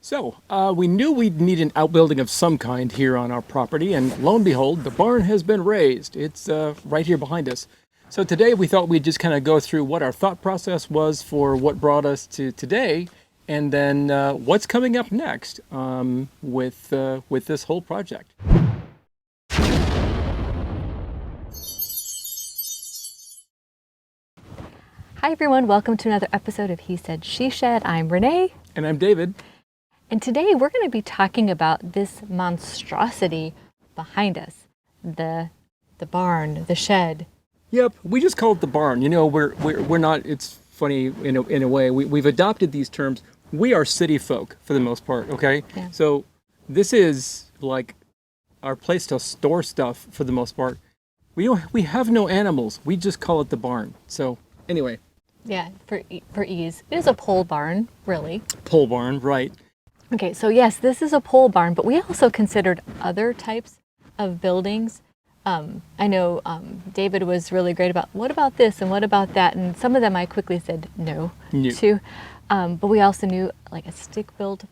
We knew we'd need an outbuilding of some kind here on our property, and lo and behold, the barn has been raised. It's right here behind us. So today we thought we'd just kind of go through what our thought process was for what brought us to today, and then what's coming up next with this whole project. Hi everyone, welcome to another episode of He Said, She Said. I'm Renee. And I'm David. And today we're going to be talking about this monstrosity behind us. The barn, the shed. Yep, we just call it the barn. You know, we're not, it's funny in a way, we've adopted these terms. We are city folk for the most part, okay? Yeah. So this is like our place to store stuff for the most part. We have no animals. We just call it the barn. So anyway. Yeah, for ease. It is a pole barn, really. Pole barn, right. Okay, so yes, this is a pole barn, but we also considered other types of buildings. I know David was really great about, what about this and what about that? And some of them I quickly said no to. But we also knew like a stick-built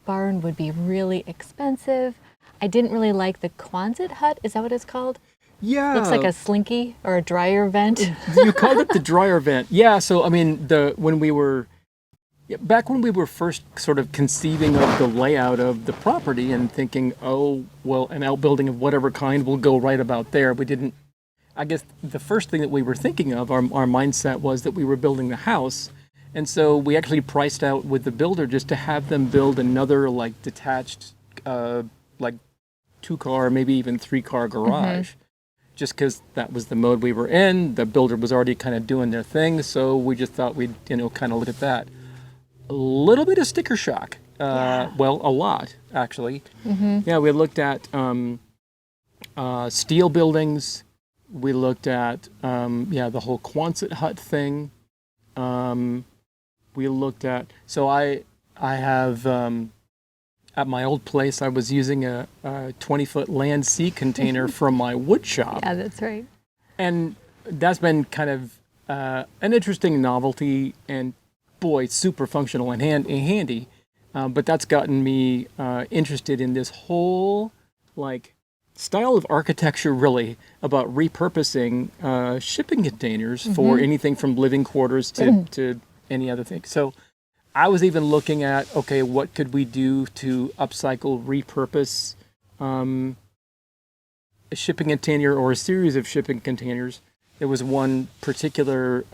barn would be really expensive. I didn't really like the Quonset hut. Is that what it's called? Yeah. Looks like a slinky or a dryer vent. You called it the dryer vent. Yeah, so I mean, back when we were first sort of conceiving of the layout of the property and thinking, oh, well, an outbuilding of whatever kind will go right about there. I guess the first thing that we were thinking of, our mindset was that we were building the house. And so we actually priced out with the builder just to have them build another like detached, like 2-car, maybe even 3-car garage. Mm-hmm. Just because that was the mode we were in. The builder was already kind of doing their thing. So we just thought we'd, kind of look at that. A little bit of sticker shock. Well, a lot, actually. Mm-hmm. Yeah, we looked at steel buildings. We looked at, the whole Quonset hut thing. We looked at, so I have, at my old place, I was using a 20-foot land sea container from my wood shop. Yeah, that's right. And that's been kind of an interesting novelty and, boy, super functional and handy. But that's gotten me interested in this whole, like, style of architecture, really, about repurposing shipping containers for anything from living quarters to any other thing. So I was even looking at, okay, what could we do to upcycle, repurpose a shipping container or a series of shipping containers. There was one particular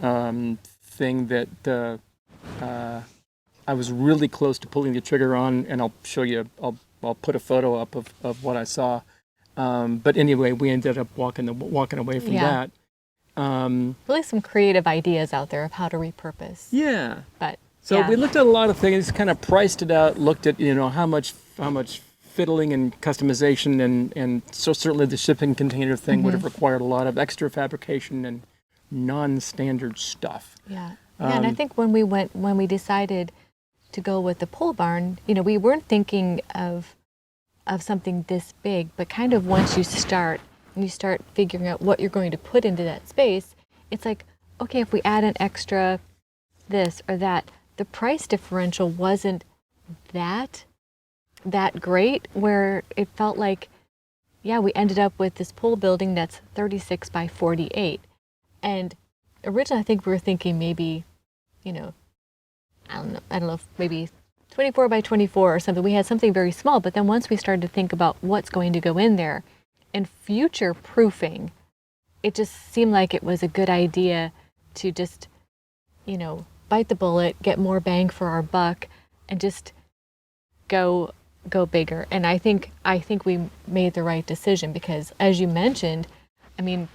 thing that I was really close to pulling the trigger on, and I'll show you, I'll put a photo up of what I saw. But anyway, we ended up walking away from that. Really some creative ideas out there of how to repurpose. Yeah. So we looked at a lot of things, kind of priced it out, looked at, how much fiddling and customization, and so certainly the shipping container thing would have required a lot of extra fabrication and non-standard stuff. Yeah. And I think when we decided to go with the pole barn, we weren't thinking of something this big, but kind of once you start figuring out what you're going to put into that space, it's like, okay, if we add an extra this or that, the price differential wasn't that great, where it felt like, we ended up with this pole building that's 36 by 48. And originally I think we were thinking maybe, I don't know, maybe 24 by 24 or something. We had something very small, but then once we started to think about what's going to go in there and future proofing, it just seemed like it was a good idea to just, bite the bullet, get more bang for our buck, and just go bigger. And I think we made the right decision because, as you mentioned, I mean,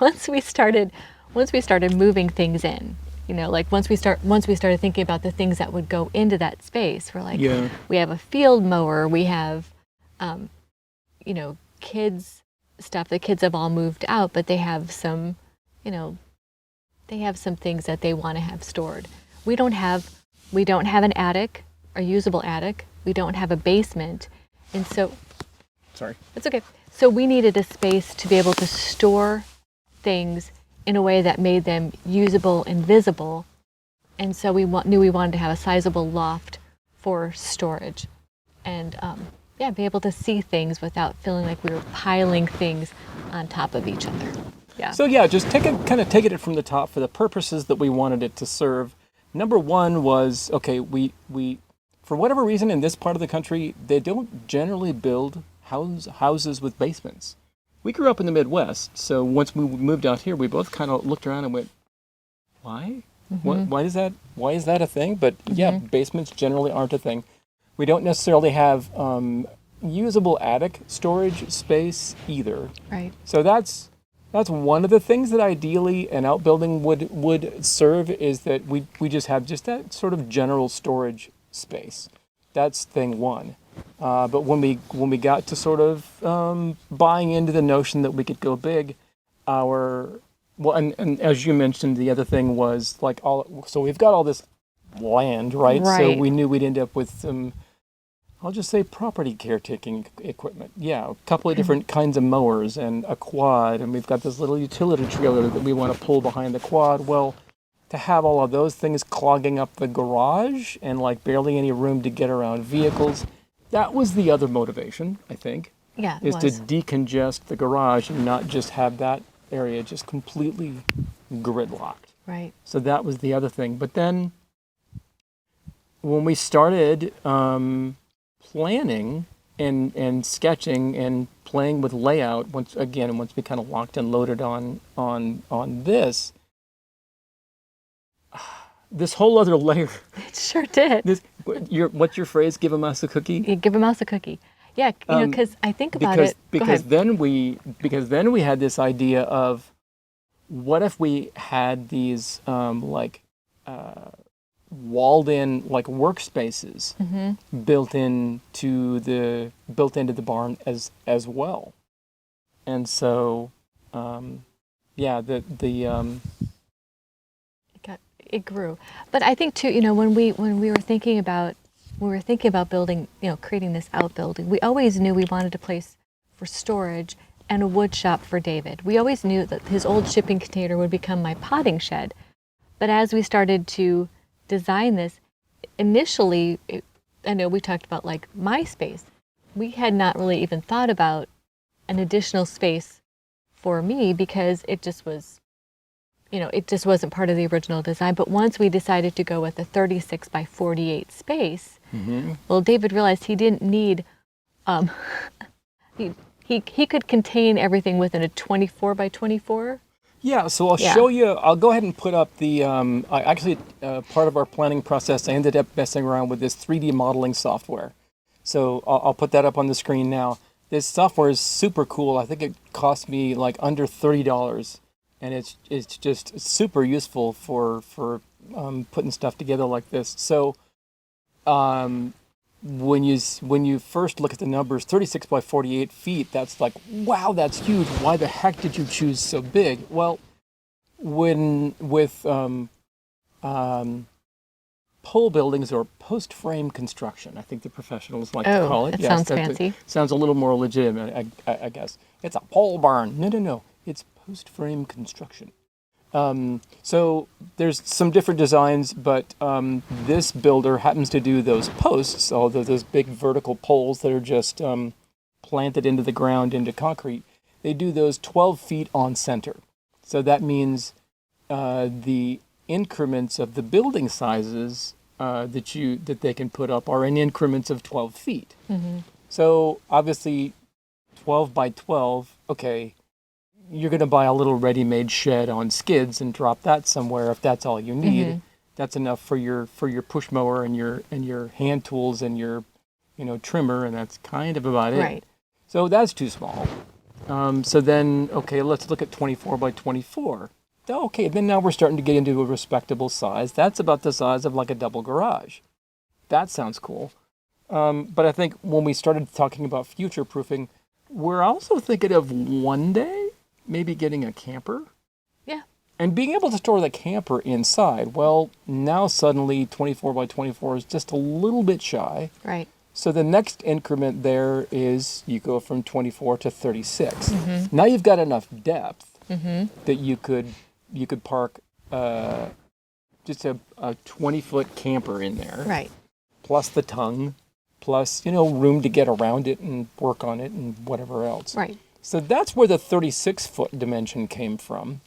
once we started moving things in, like once we started thinking about the things that would go into that space, we're like, we have a field mower, we have, kids stuff. The kids have all moved out, but they have some, they have some things that they want to have stored. We don't have an attic, a usable attic. We don't have a basement. And so, sorry. It's okay. So we needed a space to be able to store things in a way that made them usable and visible. And so we knew we wanted to have a sizable loft for storage, and be able to see things without feeling like we were piling things on top of each other. Yeah. So just taking it from the top for the purposes that we wanted it to serve. Number one was, okay, we for whatever reason in this part of the country, they don't generally build houses with basements. We grew up in the Midwest, so once we moved out here, we both kind of looked around and went, why? Why is that a thing? But basements generally aren't a thing. We don't necessarily have usable attic storage space either. Right. So that's one of the things that ideally an outbuilding would serve, is that we just have just that sort of general storage space. That's thing one. But when we got to sort of buying into the notion that we could go big, and as you mentioned, the other thing was like so we've got all this land, right? So we knew we'd end up with some, I'll just say, property caretaking equipment. Yeah, a couple of different kinds of mowers and a quad, and we've got this little utility trailer that we want to pull behind the quad. Well, to have all of those things clogging up the garage and like barely any room to get around vehicles, that was the other motivation, I think. Yeah, is to decongest the garage and not just have that area just completely gridlocked. Right. So that was the other thing. But then when we started planning and sketching and playing with layout, once we kind of locked and loaded on this whole other layer. It sure did. What's your phrase? Give a mouse a cookie? Yeah, give a mouse a cookie. Yeah, because I think about it. Because then we had this idea of, what if we had these walled in like workspaces built into the barn as well. And so it grew. But I think too, when we were thinking about building, creating this outbuilding, we always knew we wanted a place for storage and a wood shop for David. We always knew that his old shipping container would become my potting shed. But as we started to design this, initially, I know we talked about like my space. We had not really even thought about an additional space for me, because it just was, it just wasn't part of the original design. But once we decided to go with a 36 by 48 space, well, David realized he didn't need, he could contain everything within a 24 by 24. Yeah, so I'll show you. I'll go ahead and put up the, part of our planning process, I ended up messing around with this 3D modeling software. So I'll put that up on the screen now. This software is super cool. I think it cost me like under $30. And it's just super useful for putting stuff together like this. So when you first look at the numbers, 36 by 48 feet, that's like, wow, that's huge. Why the heck did you choose so big? Well, with pole buildings or post frame construction, I think the professionals like to call it. That sounds fancy. Sounds a little more legitimate, I guess. It's a pole barn. No. It's post frame construction. So there's some different designs, but this builder happens to do those posts, although those big vertical poles that are just planted into the ground, into concrete. They do those 12 feet on center. So that means the increments of the building sizes that they can put up are in increments of 12 feet. So obviously 12 by 12, okay, you're going to buy a little ready-made shed on skids and drop that somewhere if that's all you need. That's enough for your push mower and your hand tools and your trimmer, and that's kind of about it. Right. So that's too small. So then, okay, let's look at 24 by 24. Okay, then now we're starting to get into a respectable size. That's about the size of like a double garage. That sounds cool. But I think when we started talking about future-proofing, we're also thinking of one day maybe getting a camper. Yeah. And being able to store the camper inside. Well, now suddenly 24 by 24 is just a little bit shy. Right. So the next increment there is you go from 24 to 36. Now you've got enough depth that you could park just a 20-foot camper in there. Right. plus the tongue, plus, room to get around it and work on it and whatever else. Right. So that's where the 36-foot dimension came from.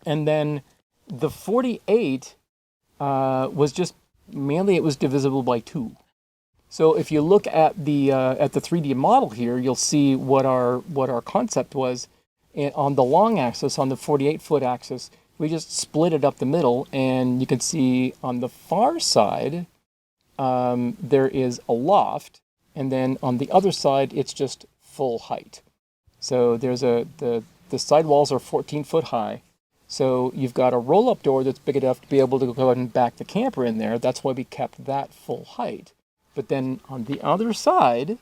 And then the 48 was just, mainly it was divisible by 2. So if you look at the 3D model here, you'll see what our concept was. And on the long axis, on the 48-foot axis, we just split it up the middle, and you can see on the far side, there is a loft, and then on the other side, it's just full height. So there's the side walls are 14 foot high. So you've got a roll-up door that's big enough to be able to go ahead and back the camper in there. That's why we kept that full height. But then on the other side,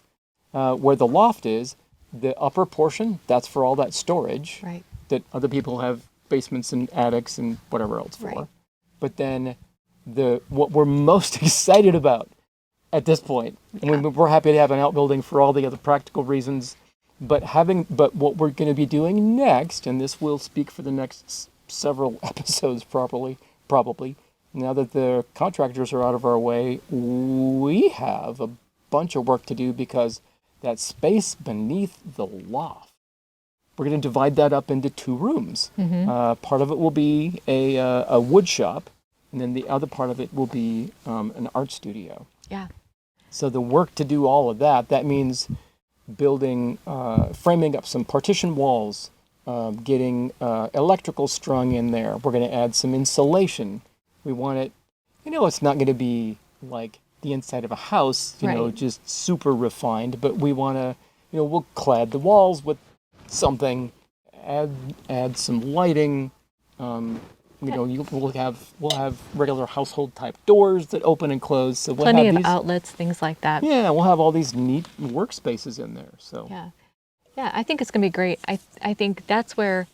where the loft is, the upper portion, that's for all that storage that other people have basements and attics and whatever else for. Right. But then what we're most excited about at this point, I mean, we're happy to have an outbuilding for all the other practical reasons, but what we're going to be doing next, and this will speak for the next several episodes probably, now that the contractors are out of our way, we have a bunch of work to do because that space beneath the loft, we're going to divide that up into 2 rooms. Mm-hmm. Part of it will be a wood shop, and then the other part of it will be an art studio. Yeah. So the work to do all of that means building, framing up some partition walls, getting electrical strung in there. We're going to add some insulation. We want it, it's not going to be like the inside of a house, just super refined, but we want to, we'll clad the walls with something, add some lighting. We'll have regular household type doors that open and close. So we'll plenty have of outlets, things like that. Yeah, we'll have all these neat workspaces in there. So yeah, I think it's gonna be great. I think that's where,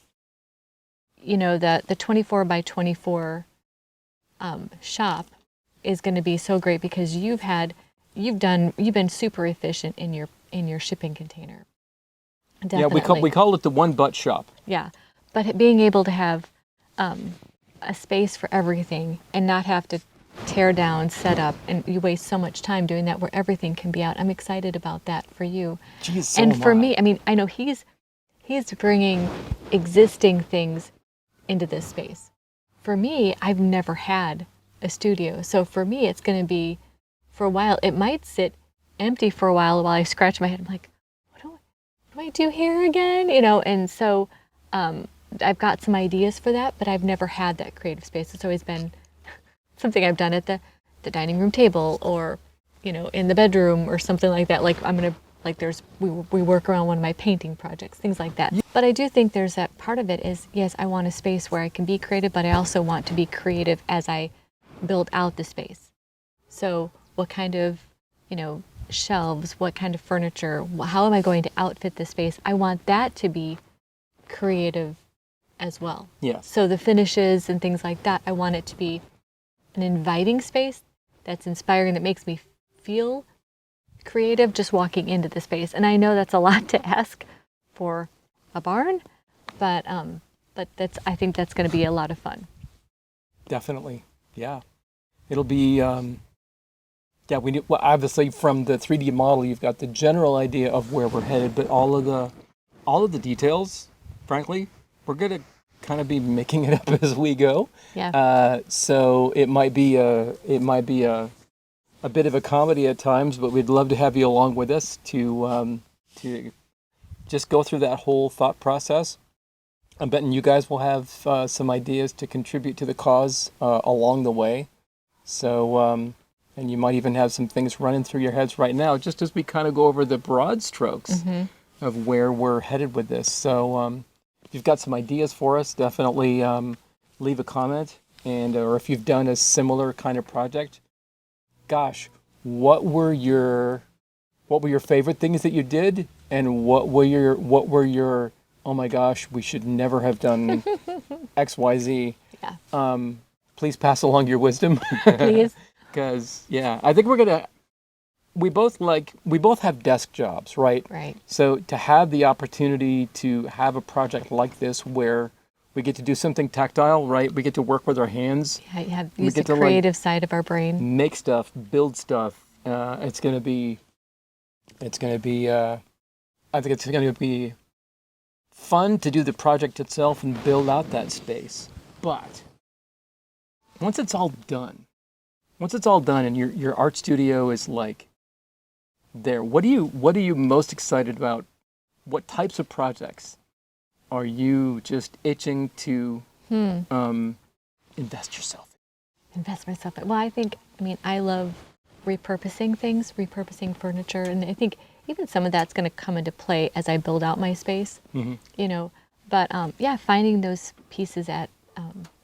the 24 by 24 shop is going to be so great because you've been super efficient in your shipping container. Definitely. Yeah, we call it the one butt shop. Yeah, but being able to have a space for everything and not have to tear down, set up, and you waste so much time doing that where everything can be out. I'm excited about that for you. Jeez, so and am for I. me, I mean, I know he's bringing existing things into this space. For me, I've never had a studio. So for me, it's going to be, for a while, it might sit empty for a while I scratch my head. I'm like, what do I do here again? And so I've got some ideas for that, but I've never had that creative space. It's always been something I've done at the dining room table or, in the bedroom or something like that. We work around one of my painting projects, things like that. Yeah. But I do think there's that part of it is, yes, I want a space where I can be creative, but I also want to be creative as I build out the space. So what kind of, shelves, what kind of furniture, how am I going to outfit the space? I want that to be creative as well. Yeah. So the finishes and things like that, I want it to be an inviting space that's inspiring, that makes me feel creative just walking into the space. And I know that's a lot to ask for a barn, but I think that's going to be a lot of fun. Definitely. Yeah. It'll be obviously from the 3D model you've got the general idea of where we're headed, but all of the details, frankly, we're going to kind of be making it up as we go. Yeah. So it might be a bit of a comedy at times, but we'd love to have you along with us to just go through that whole thought process. I'm betting you guys will have some ideas to contribute to the cause along the way. So, and you might even have some things running through your heads right now, just as we kind of go over the broad strokes of where we're headed with this. So, if you've got some ideas for us, definitely leave a comment, or if you've done a similar kind of project, gosh, what were your favorite things that you did, and what were your oh my gosh, we should never have done X, Y, Z. Yeah. Please pass along your wisdom. Please. Because I think we both have desk jobs, right? Right. So to have the opportunity to have a project like this where We get to do something tactile, right? We get to work with our hands, I have We used the get to, like, creative side of our brain. make stuff, build stuff. It's gonna be, I think it's gonna be fun to do the project itself and build out that space. But once it's all done, and your art studio is like there, what are you most excited about? What types of projects are you just itching to invest yourself Invest myself in. Well, I mean, I love repurposing things, repurposing furniture, and I think even some of that's going to come into play as I build out my space. in? You know, but yeah, finding those pieces at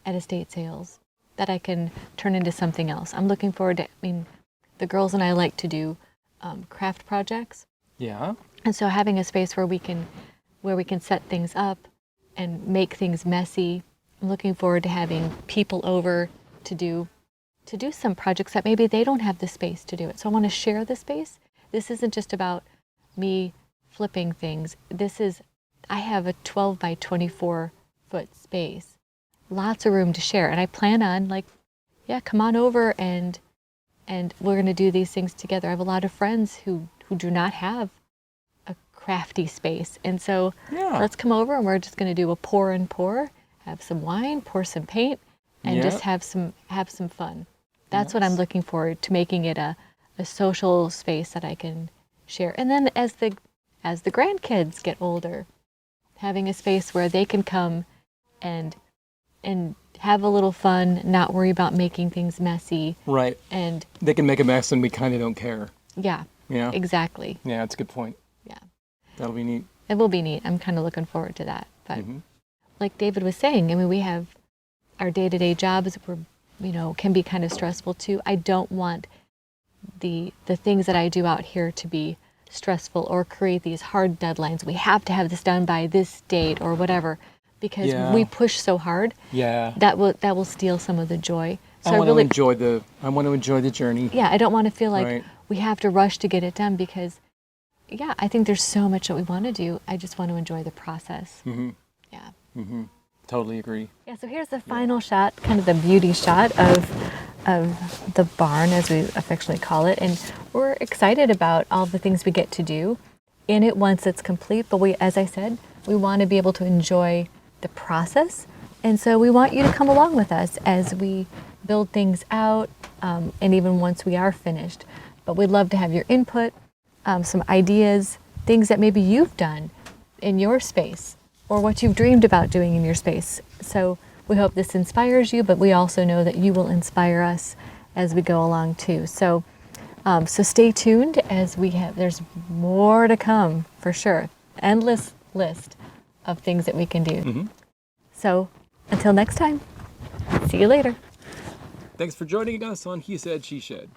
estate sales that I can turn into something else. I'm looking forward to. I mean, the girls and I like to do craft projects, Yeah. and so having a space where we can set things up and make things messy. I'm looking forward to having people over to do some projects that maybe they don't have the space to do it. So I want to share the space. This isn't just about me flipping things. I have a 12 by 24 foot space. Lots of room to share. And I plan on, like, yeah, come on over and we're going to do these things together. I have a lot of friends who do not have a crafty space. And so Yeah. let's come over and we're just going to do a pour and pour, have some wine, pour some paint, and Yeah. just have some fun. That's what I'm Nice. looking forward to, making it a social space that I can share. And then as the grandkids get older, having a space where they can come and have a little fun, not worry about making things messy. Right. And They can make a mess and we kind of don't care. yeah, Yeah. exactly. Yeah, that's a good point. Yeah. That'll be neat. It will be neat. I'm kind of looking forward to that. But Mhm. like David was saying, I mean, we have our day-to-day jobs were, can be kind of stressful too. I don't want the things that I do out here to be stressful or create these hard deadlines. We have to have this done by this date or whatever, because Yeah. we push so hard Yeah. that will steal some of the joy. So I want to enjoy the journey. yeah, I don't want to feel like Right. we have to rush to get it done, because yeah, I think there's so much that we want to do. I just want to enjoy the process. Mm-hmm. Yeah. Mm-hmm. Totally agree. Yeah, so here's the final shot, kind of the beauty shot of the barn, as we affectionately call it. And we're excited about all the things we get to do in it once it's complete. But as I said, we want to be able to enjoy the process. And so we want you to come along with us as we build things out, and even once we are finished. But we'd love to have your input, some ideas, things that maybe you've done in your space, or what you've dreamed about doing in your space. So we hope this inspires you, but we also know that you will inspire us as we go along too. So stay tuned, as there's more to come for sure. Endless list of things that we can do. Mm-hmm. So until next time, see you later. Thanks for joining us on He Said, She Said.